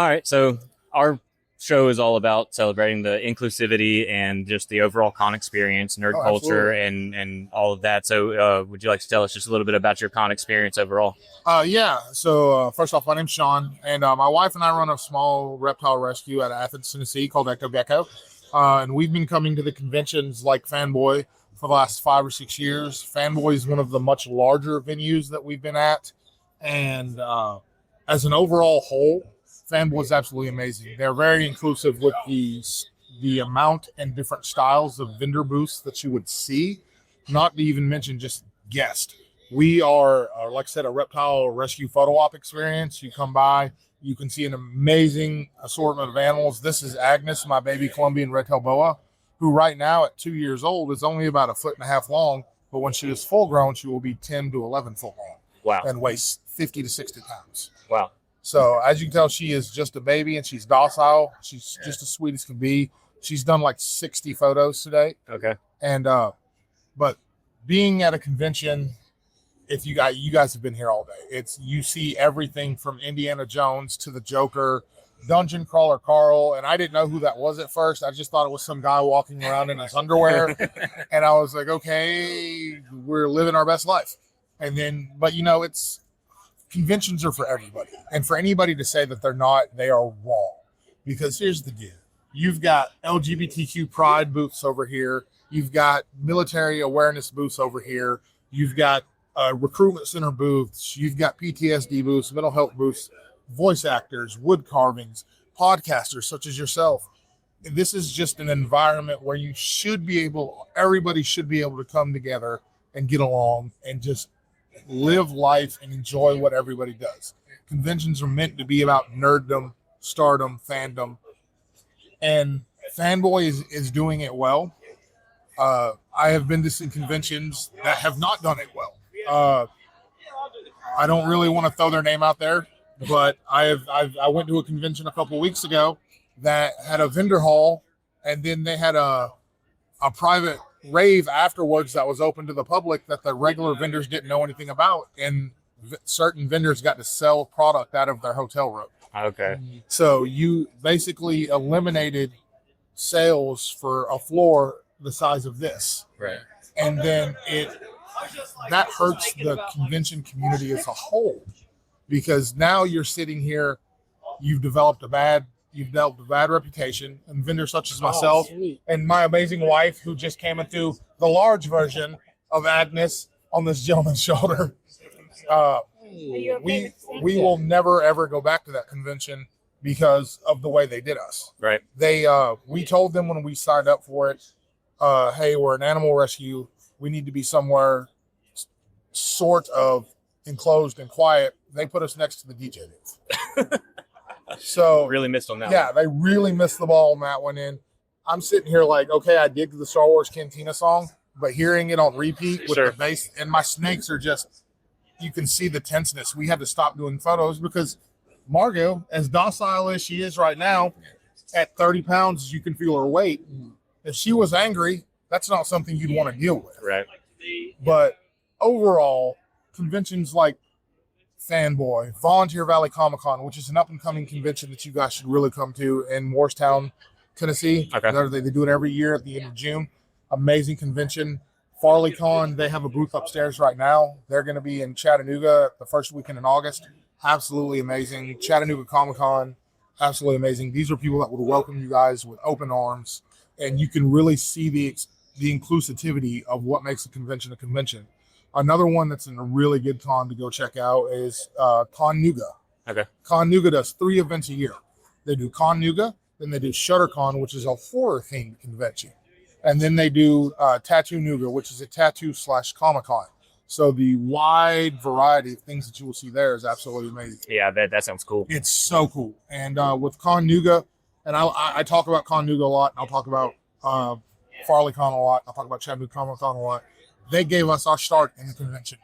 All right, so our show is all about celebrating the inclusivity and just the overall con experience, nerd culture, and all of that. So, would you like to tell us just a little bit about your con experience overall? Yeah. So first off, my name's Sean, and my wife and I run a small reptile rescue out of Athens, Tennessee called Ecto Gecko. And we've been coming to the conventions like Fanboy for the last 5 or 6 years. Fanboy is one of the much larger venues that we've been at. And as an overall whole, Fanboy is absolutely amazing. They're very inclusive with the amount and different styles of vendor booths that you would see, not to even mention just guests. We are, like I said, a reptile rescue photo op experience. You come by, you can see an amazing assortment of animals. This is Agnes, my baby Colombian red-tailed boa, who right now at 2 years old is only about 1.5 feet long, but when she is full grown, she will be 10 to 11 foot long. Wow. And weighs 50 to 60 pounds. Wow. So as you can tell, she is just a baby and she's docile. She's just as sweet as can be. She's done like 60 photos today. Okay. And, but being at a convention, if you guys have been here all day, you see everything from Indiana Jones to the Joker, Dungeon Crawler Carl, and I didn't know who that was at first. I just thought it was some guy walking around in his underwear, and I was like, okay, we're living our best life. And then, but conventions are for everybody, and for anybody to say that they're not, they are wrong. Because here's the deal: you've got LGBTQ pride booths over here, you've got military awareness booths over here, you've got recruitment center booths, you've got PTSD booths, mental health booths, voice actors, wood carvings, podcasters such as yourself. This is just an environment where everybody should be able to come together and get along and just live life and enjoy what everybody does. Conventions are meant to be about nerddom, stardom, fandom, and Fanboy is doing it well. I have been to some conventions that have not done it well. I don't really want to throw their name out there, but I went to a convention a couple weeks ago that had a vendor hall, and then they had a private rave afterwards that was open to the public that the regular vendors didn't know anything about, and certain vendors got to sell product out of their hotel room. Okay. So you basically eliminated sales for a floor the size of this. Right. And then that hurts the convention community as a whole, because now you're sitting here, you've developed a bad reputation, and vendors such as myself and my amazing wife, who just came into the large version of Agnes on this gentleman's shoulder. We will never ever go back to that convention because of the way they did us. Right. We told them when we signed up for it, hey, we're an animal rescue. We need to be somewhere sort of enclosed and quiet. They put us next to the DJ booth. So really missed on that. Yeah, one. They really missed the ball on that one. And I'm sitting here like, okay, I dig the Star Wars Cantina song, but hearing it on repeat with the bass, and my snakes are just, you can see the tenseness. We had to stop doing photos because Margot, as docile as she is right now, at 30 pounds, you can feel her weight. If she was angry, that's not something you'd want to deal with. Right. But overall, conventions like Fanboy, Volunteer Valley Comic-Con, which is an up-and-coming convention that you guys should really come to in Morristown, Tennessee. Okay. They do it every year at the end of June. Amazing convention. FarleyCon, they have a booth upstairs right now. They're going to be in Chattanooga the first weekend in August. Absolutely amazing. Chattanooga Comic-Con, absolutely amazing. These are people that would welcome you guys with open arms, and you can really see the inclusivity of what makes a convention a convention. Another one that's in a really good con to go check out is Con Nuga. Okay. Con Nuga does 3 events a year. They do Con Nuga, then they do ShutterCon, which is a horror-themed convention. And then they do Tattoo Nuga, which is a tattoo/Comic-Con. So the wide variety of things that you will see there is absolutely amazing. Yeah, that sounds cool. It's so cool. And with Con Nuga, and I talk about Con Nuga a lot, I'll talk about FarleyCon a lot, I'll talk about Chattanooga Comic-Con a lot. They gave us our start in the convention.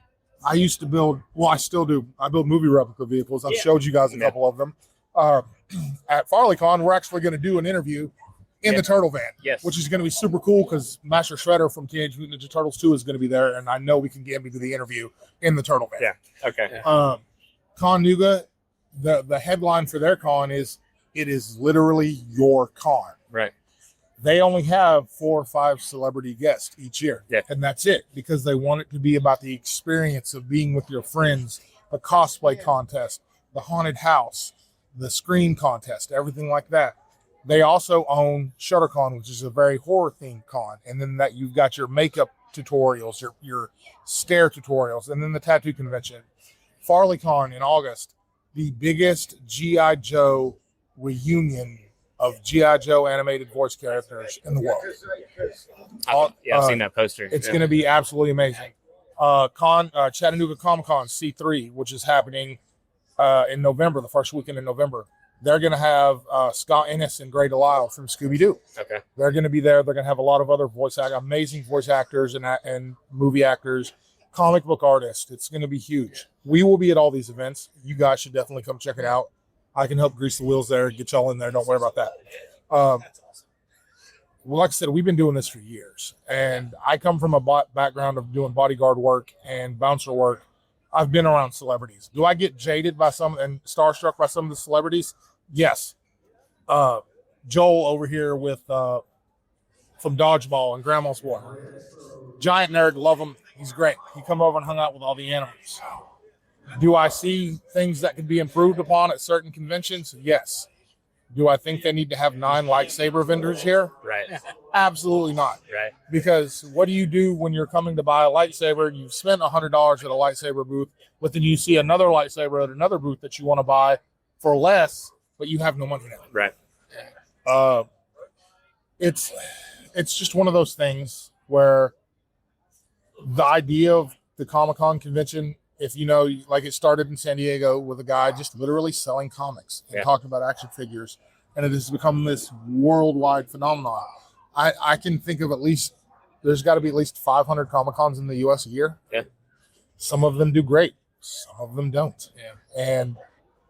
I used to build, well, I still do. I build movie replica vehicles. I've showed you guys a couple of them. At FarleyCon, we're actually going to do an interview in the Turtle Van, which is going to be super cool because Master Shredder from Teenage Mutant Ninja Turtles 2 is going to be there, and I know we can get me to the interview in the Turtle Van. Yeah, okay. Con Nuga, the headline for their con is It is literally your con. Right. They only have 4 or 5 celebrity guests each year. Yeah. And that's it, because they want it to be about the experience of being with your friends, the cosplay contest, the haunted house, the screen contest, everything like that. They also own ShutterCon, which is a very horror-themed con. And then that you've got your makeup tutorials, your scare tutorials, and then the tattoo convention. FarleyCon in August, the biggest G.I. Joe reunion of G.I. Joe animated voice characters in the world. I've seen that poster. It's going to be absolutely amazing. Chattanooga Comic-Con C3, which is happening in November, the first weekend in November. They're going to have Scott Ennis and Grey Delisle from Scooby-Doo. Okay. They're going to be there. They're going to have a lot of other amazing voice actors and movie actors, comic book artists. It's going to be huge. We will be at all these events. You guys should definitely come check it out. I can help grease the wheels there, get y'all in there. Don't worry about that. Well, like I said, we've been doing this for years, and I come from a background of doing bodyguard work and bouncer work. I've been around celebrities. Do I get jaded by some and starstruck by some of the celebrities? Yes. Joel over here with from Dodgeball and Grandma's Boy. Giant nerd, love him. He's great. He come over and hung out with all the animals. Do I see things that could be improved upon at certain conventions? Yes. Do I think they need to have 9 lightsaber vendors here? Right. Absolutely not. Right. Because what do you do when you're coming to buy a lightsaber? You've spent $100 at a lightsaber booth, but then you see another lightsaber at another booth that you want to buy for less, but you have no money now. Right. It's just one of those things where the idea of the Comic-Con convention, if you know, like it started in San Diego with a guy just literally selling comics and talking about action figures, and it has become this worldwide phenomenon. I can think of there's got to be at least 500 Comic-Cons in the U.S. a year. Yeah. Some of them do great. Some of them don't. Yeah. And,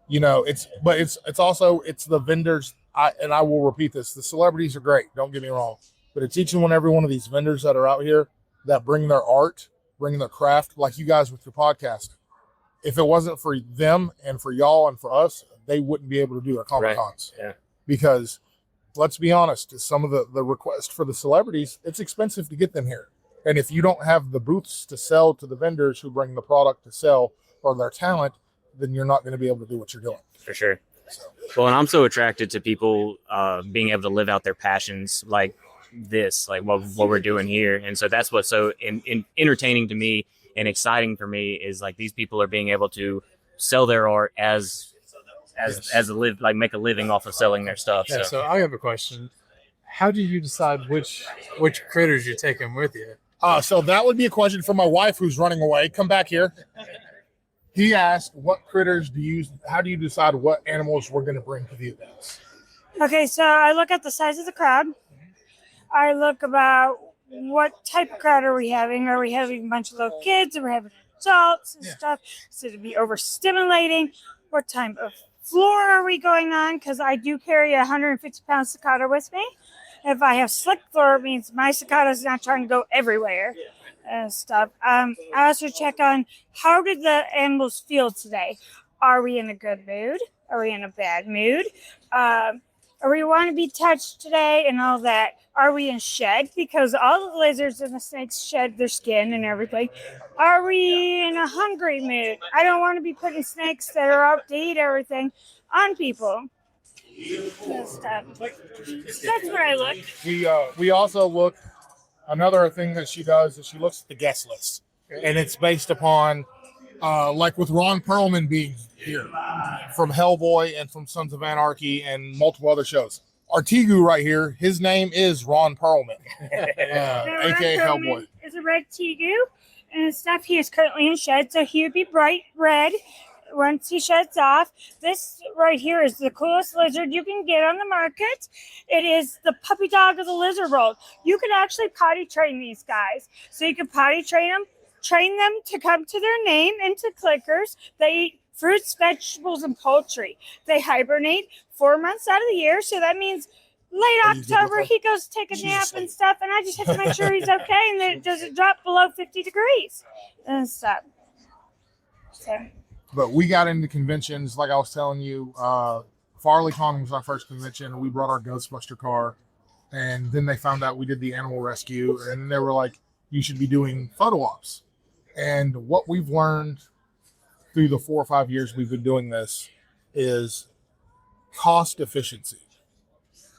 it's also the vendors. I will repeat this. The celebrities are great. Don't get me wrong. But it's each and every one of these vendors that are out here that bring their art, bring their craft, like you guys with your podcast. If it wasn't for them and for y'all and for us, they wouldn't be able to do our Comic-Cons. Right. Yeah. Because let's be honest, some of the requests for the celebrities, it's expensive to get them here. And if you don't have the booths to sell to the vendors who bring the product to sell or their talent, then you're not going to be able to do what you're doing. For sure. Well, and I'm so attracted to people being able to live out their passions like this, like what we're doing here. And so that's what's so entertaining to me and exciting for me is like these people are being able to sell their art as make a living off of selling their stuff. Yeah, so I have a question. How do you decide which critters you're taking with you? So that would be a question for my wife who's running away. Come back here. He asked, what critters how do you decide what animals we're going to bring to the events? Okay, so I look at the size of the crowd. I look about what type of crowd are we having? Are we having a bunch of little kids? Are we having adults and stuff? So to be overstimulating. What type of floor are we going on? Because I do carry a 150-pound cicada with me. If I have slick floor, it means my cicada is not trying to go everywhere and stuff. I also check on how did the animals feel today? Are we in a good mood? Are we in a bad mood? Or we want to be touched today and all that. Are we in shed? Because all the lizards and the snakes shed their skin and everything. Are we in a hungry mood? I don't want to be putting snakes that are out to eat everything on people. That's where I look. We also look, another thing that she does is she looks at the guest list. And it's based upon, like with Ron Perlman being here from Hellboy and from Sons of Anarchy and multiple other shows. Our Tegu right here, his name is Ron Perlman, aka Hellboy. Is a red Tegu and stuff. He is currently in shed, so he would be bright red once he sheds off. This right here is the coolest lizard you can get on the market. It is the puppy dog of the lizard world. You can actually potty train these guys. So you can potty train them to come to their name and to clickers. They eat fruits, vegetables, and poultry. They hibernate 4 months out of the year, so that means late October he goes take a nap and stuff, and I just have to make sure he's okay and that it doesn't drop below 50 degrees and stuff. So. But we got into conventions, like I was telling you, FarleyCon was our first convention, and we brought our Ghostbuster car. And then they found out we did the animal rescue, and then they were like, you should be doing photo ops. And what we've learned through the 4 or 5 years we've been doing this is cost efficiency.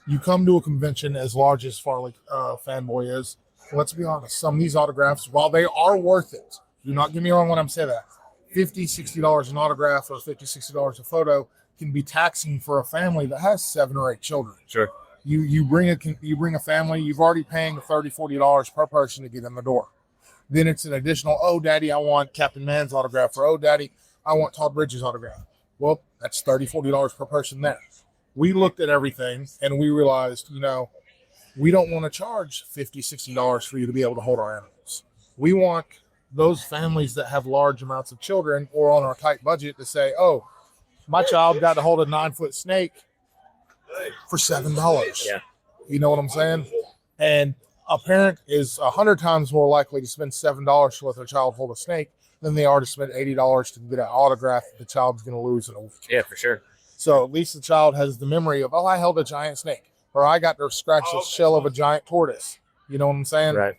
You come to a convention as large as Farley Fanboy is, let's be honest, some of these autographs, while they are worth it, do not get me wrong when I'm saying that, $50, $60 an autograph or $50, $60 a photo can be taxing for a family that has 7 or 8 children. Sure. You bring a family, you've already paying $30, $40 per person to get in the door. Then it's an additional, oh, Daddy, I want Captain Man's autograph, or oh, Daddy, I want Todd Bridges' autograph. Well, that's $30, $40 per person there. We looked at everything and we realized, we don't want to charge $50, $60 for you to be able to hold our animals. We want those families that have large amounts of children or on our tight budget to say, oh, my child got to hold a 9-foot snake for $7. Yeah. You know what I'm saying? And a parent is 100 times more likely to spend $7 to let their child hold a snake than they are to spend $80 to get an autograph that the child's going to lose in a week. Yeah, for sure. So at least the child has the memory of, oh, I held a giant snake, or I got to scratch the shell of a giant tortoise. You know what I'm saying? Right.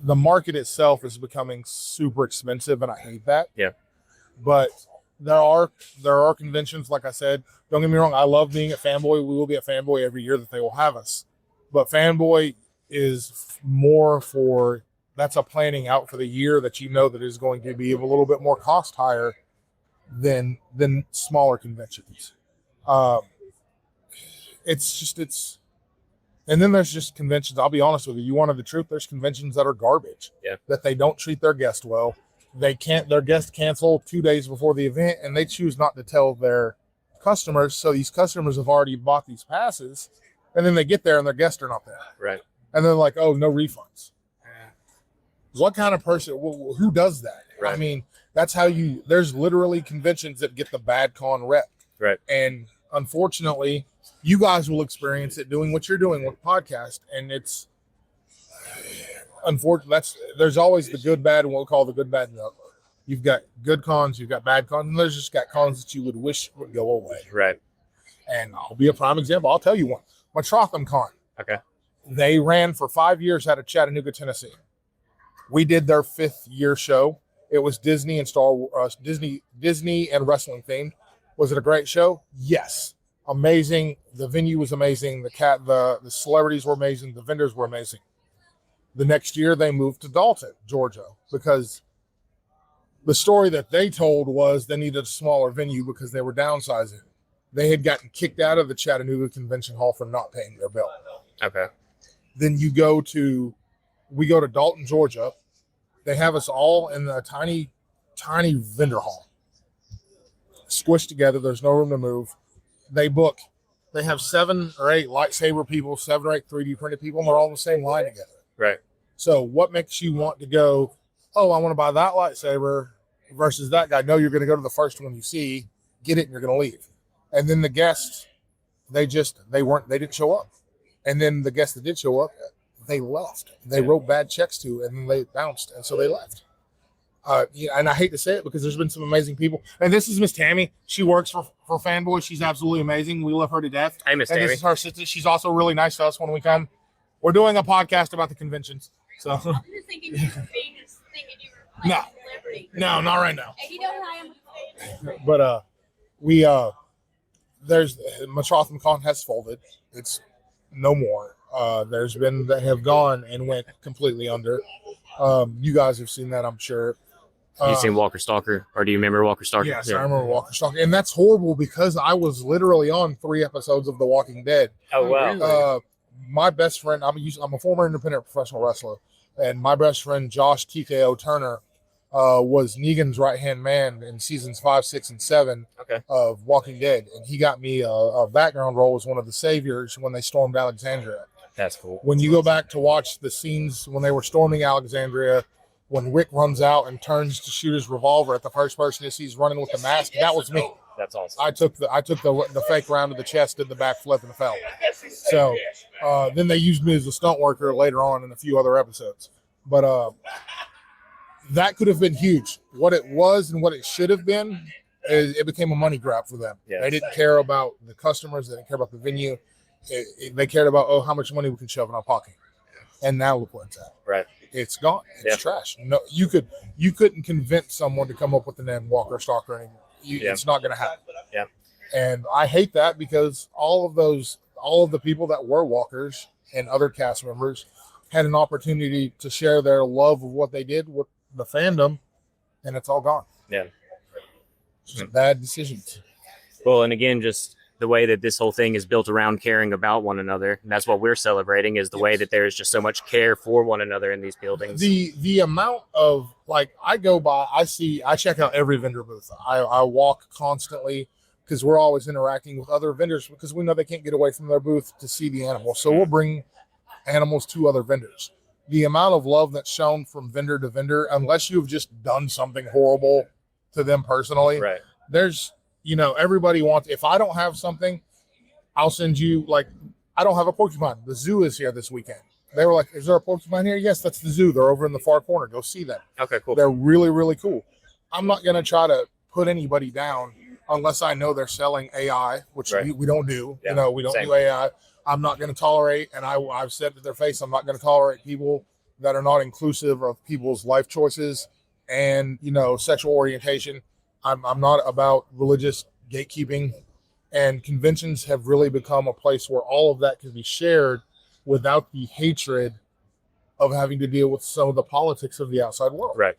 The market itself is becoming super expensive, and I hate that. Yeah. But there are conventions, like I said. Don't get me wrong, I love being at Fanboy. We will be at Fanboy every year that they will have us. But Fanboy is more for, that's a planning out for the year that that is going to be a little bit more cost higher than smaller conventions. And then there's just conventions. I'll be honest with you. You wanted the truth. There's conventions that are garbage. Yeah. That they don't treat their guest well. Their guests cancel 2 days before the event, and they choose not to tell their customers. So these customers have already bought these passes, and then they get there and their guests are not there. Right. And they're like, oh, no refunds. What kind of person, who does that? Right. I mean, that's how there's literally conventions that get the bad con rep. Right. And unfortunately, you guys will experience it doing what you're doing with podcast. And it's unfortunate. There's always the good, bad, and what we call the good, bad, and the ugly. You've got good cons, you've got bad cons, and there's just got cons that you would wish would go away. Right. And I'll be a prime example. I'll tell you one. Matrotham Con. Okay. They ran for 5 years out of Chattanooga, Tennessee. We did their 5th year show. It was Disney and Star Wars, Disney and wrestling themed. Was it a great show? Yes. Amazing. The venue was amazing. The celebrities were amazing. The vendors were amazing. The next year they moved to Dalton, Georgia, because the story that they told was they needed a smaller venue because they were downsizing. They had gotten kicked out of the Chattanooga Convention Hall for not paying their bill. Okay. Then we go to Dalton, Georgia. They have us all in a tiny, tiny vendor hall, squished together. There's no room to move. They have 7 or 8 lightsaber people, 7 or 8 3D printed people, and they're all in the same line together. Right. So what makes you want to go, oh, I want to buy that lightsaber versus that guy? No, you're going to go to the first one you see, get it, and you're going to leave. And then the guests, they didn't show up. And then the guests that did show up, they left. They wrote bad checks to, and then they bounced, and so they left. And I hate to say it because there's been some amazing people. And this is Miss Tammy. She works for Fanboy. She's absolutely amazing. We love her to death. Hey, Miss Tammy. This is her sister. She's also really nice to us when we come. We're doing a podcast about the conventions. So I'm just thinking you were famous, thinking you were No. like a celebrity. no, not right now. And you know how I am. But there's Matrotham Con has folded. It's no more. There's been that have gone and went completely under. You guys have seen that, I'm sure. You seen Walker Stalker, or do you remember Walker Stalker? Yes, I remember Walker Stalker, and that's horrible because I was literally on 3 episodes of The Walking Dead. Oh wow. My best friend, I'm a former independent professional wrestler, and my best friend Josh TKO Turner was Negan's right-hand man in seasons 5, 6, and 7 of Walking Dead, and he got me a background role as one of the saviors when they stormed Alexandria. That's cool. When you go back to watch the scenes when they were storming Alexandria, when Rick runs out and turns to shoot his revolver at the first person he sees running with the mask, that was me. That's awesome. I took the fake round to the chest, did the backflip, and fell. So then they used me as a stunt worker later on in a few other episodes. But that could have been huge. What it was and what it should have been it became a money grab for them. Yeah. They didn't care about the customers. They didn't care about the venue. They cared about, oh, how much money we can shove in our pocket. And now look where it's at. Right. It's gone. It's trash. No, you couldn't convince someone to come up with the name Walker Stalker anymore. It's not going to happen. Yeah. And I hate that because all of the people that were walkers and other cast members had an opportunity to share their love of what they did with the fandom, and it's all gone. Yeah. Just bad decisions. Well, and again, just the way that this whole thing is built around caring about one another. And that's what we're celebrating, is the way that there's just so much care for one another in these buildings. The amount of, like, I go by, I check out every vendor booth. I walk constantly because we're always interacting with other vendors because we know they can't get away from their booth to see the animals. So we'll bring animals to other vendors. The amount of love that's shown from vendor to vendor, unless you've just done something horrible to them personally, Right. There's, everybody wants, if I don't have something, I'll send you, like, I don't have a Pokemon. The zoo is here this weekend. They were like, is there a Pokemon here? Yes, that's the zoo. They're over in the far corner. Go see them. Okay, cool. They're really, really cool. I'm not going to try to put anybody down unless I know they're selling AI, which we don't do. Yeah, We don't same. do AI. I'm not going to tolerate, and I've said to their face, I'm not going to tolerate people that are not inclusive of people's life choices and, sexual orientation. I'm not about religious gatekeeping, and conventions have really become a place where all of that can be shared without the hatred of having to deal with some of the politics of the outside world. Right.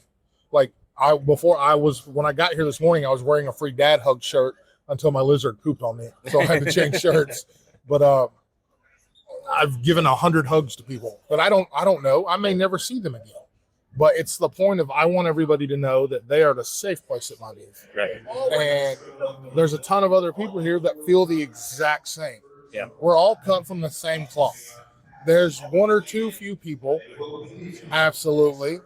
Like when I got here this morning, I was wearing a free dad hug shirt until my lizard pooped on me. So I had to change shirts. But I've given 100 hugs to people, but I don't know. I may never see them again. But it's the point of, I want everybody to know that they are the safe place at my booth. Right. And there's a ton of other people here that feel the exact same. Yeah. We're all cut from the same cloth. There's one or two few people, absolutely.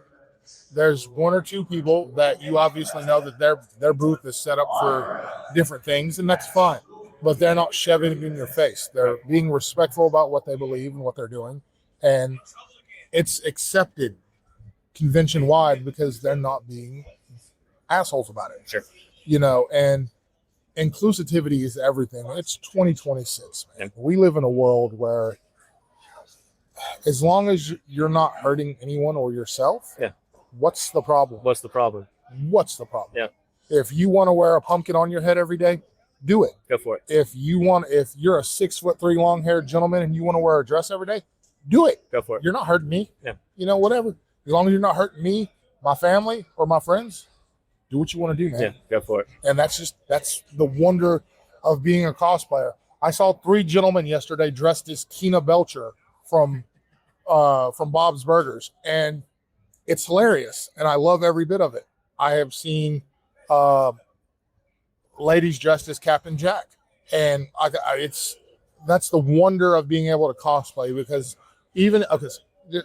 There's one or two people that you obviously know that their booth is set up for different things, and that's fine. But they're not shoving it in your face. They're being respectful about what they believe and what they're doing. And it's accepted convention-wide because they're not being assholes about it. Sure. And inclusivity is everything. It's 2026, man. Yeah. We live in a world where as long as you're not hurting anyone or yourself, what's the problem? What's the problem? What's the problem? Yeah. If you want to wear a pumpkin on your head every day, do it. Go for it. If you're a 6'3" long-haired gentleman and you want to wear a dress every day, do it. Go for it. You're not hurting me. Yeah. Whatever. As long as you're not hurting me, my family, or my friends, do what you want to do, man. Yeah, go for it. And that's the wonder of being a cosplayer. I saw 3 gentlemen yesterday dressed as Tina Belcher from Bob's Burgers, and it's hilarious, and I love every bit of it. I have seen ladies dressed as Captain Jack, and that's the wonder of being able to cosplay, because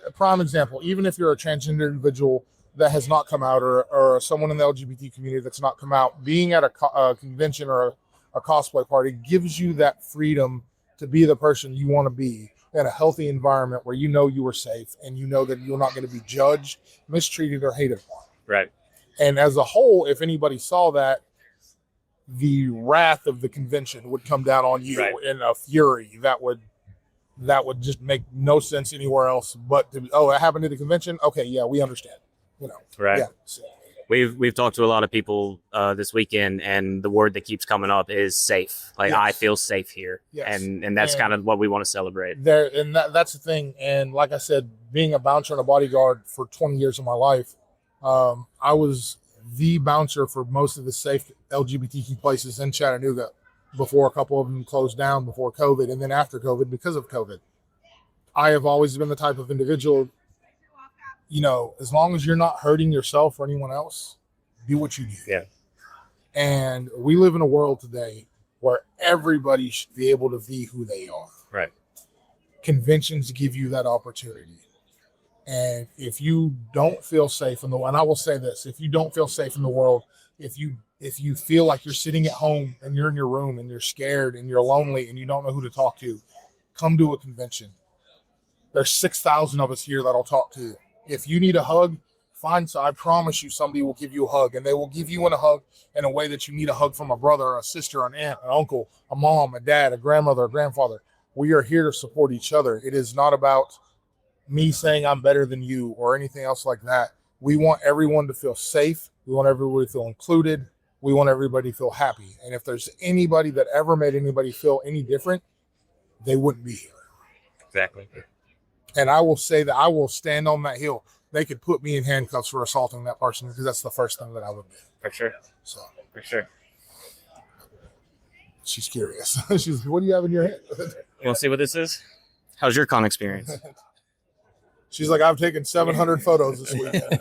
a prime example, even if you're a transgender individual that has not come out, or someone in the LGBT community that's not come out, being at a convention or a cosplay party gives you that freedom to be the person you want to be in a healthy environment where you are safe and you know that you're not going to be judged, mistreated, or hated upon. Right. And as a whole, if anybody saw that, the wrath of the convention would come down on you in a fury that would just make no sense anywhere else. But it happened at the convention. Okay, yeah, we understand. Right. Yeah. So, We've talked to a lot of people this weekend, and the word that keeps coming up is safe. Like, I feel safe here, and that's kind of what we want to celebrate. That's the thing. And like I said, being a bouncer and a bodyguard for 20 years of my life, I was the bouncer for most of the safe LGBTQ places in Chattanooga before a couple of them closed down before COVID, and then after COVID because of COVID. I have always been the type of individual, as long as you're not hurting yourself or anyone else, do what you do. Yeah. And we live in a world today where everybody should be able to be who they are. Right. Conventions give you that opportunity. And if you don't feel safe and I will say this, if you don't feel safe in the world, if you feel like you're sitting at home and you're in your room and you're scared and you're lonely and you don't know who to talk to, come to a convention. There's 6,000 of us here that'll talk to you. If you need a hug, I promise you somebody will give you a hug, and they will give you a hug in a way that you need a hug from a brother, a sister, an aunt, an uncle, a mom, a dad, a grandmother, a grandfather. We are here to support each other. It is not about me saying I'm better than you or anything else like that. We want everyone to feel safe. We want everybody to feel included. We want everybody to feel happy. And if there's anybody that ever made anybody feel any different, they wouldn't be here. Exactly. And I will say that I will stand on that hill. They could put me in handcuffs for assaulting that person because that's the first thing that I would do. For sure. So For sure. she's curious. She's, what do you have in your hand? You want to see what this is? How's your con experience? She's like, I've taken 700 photos this weekend.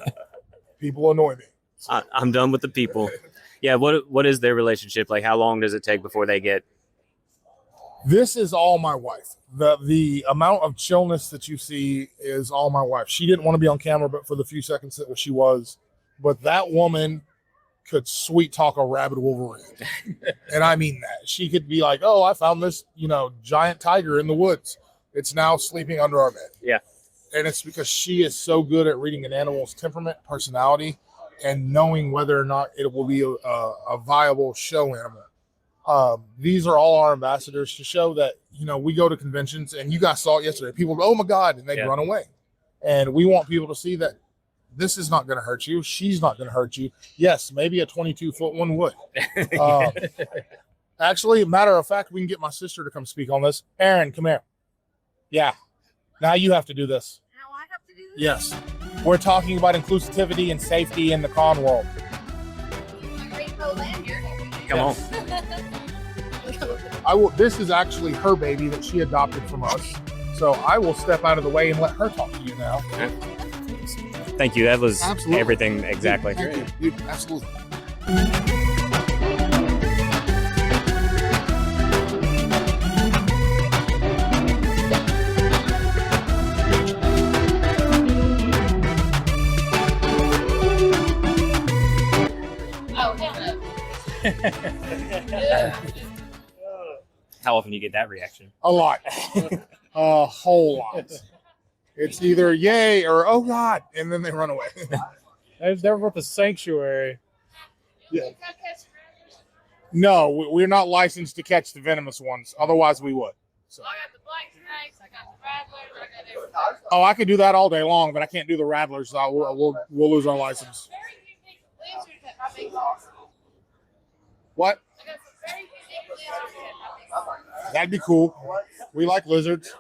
People annoy me. I'm done with the people. Yeah. What is their relationship like? How long does it take before they get? This is all my wife. The amount of chillness that you see is all my wife. She didn't want to be on camera, but for the few seconds that she was. But that woman could sweet talk a rabid Wolverine. And I mean that. She could be like, oh, I found this, giant tiger in the woods. It's now sleeping under our bed. Yeah. And it's because she is so good at reading an animal's temperament, personality, and knowing whether or not it will be a viable show animal. These are all our ambassadors to show that, we go to conventions, and you guys saw it yesterday. People go, oh my God, and they run away. And we want people to see that this is not going to hurt you. She's not going to hurt you. Yes, maybe a 22-foot one would. Actually, matter of fact, we can get my sister to come speak on this. Erin, come here. Yeah. Now you have to do this. Now I have to do this? Yes. We're talking about inclusivity and safety in the con world. Rainbow lanyard. Come on. This is actually her baby that she adopted from us. So I will step out of the way and let her talk to you now. Thank you. That was Absolutely. everything exactly. Thank you. Dude, absolutely. Oh, hello. How often do you get that reaction? A lot. A whole lot. It's either yay or oh God, and then they run away. They're with the sanctuary. Yeah. No, we're not licensed to catch the venomous ones. Otherwise, we would. So. I got the black snakes, I got the rattlers, I got everything. Oh, I could do that all day long, but I can't do the rattlers. So we'll lose our license. Very unique lizards at my big house. What? I got some very unique lizards at my big house. That'd be cool. We like lizards.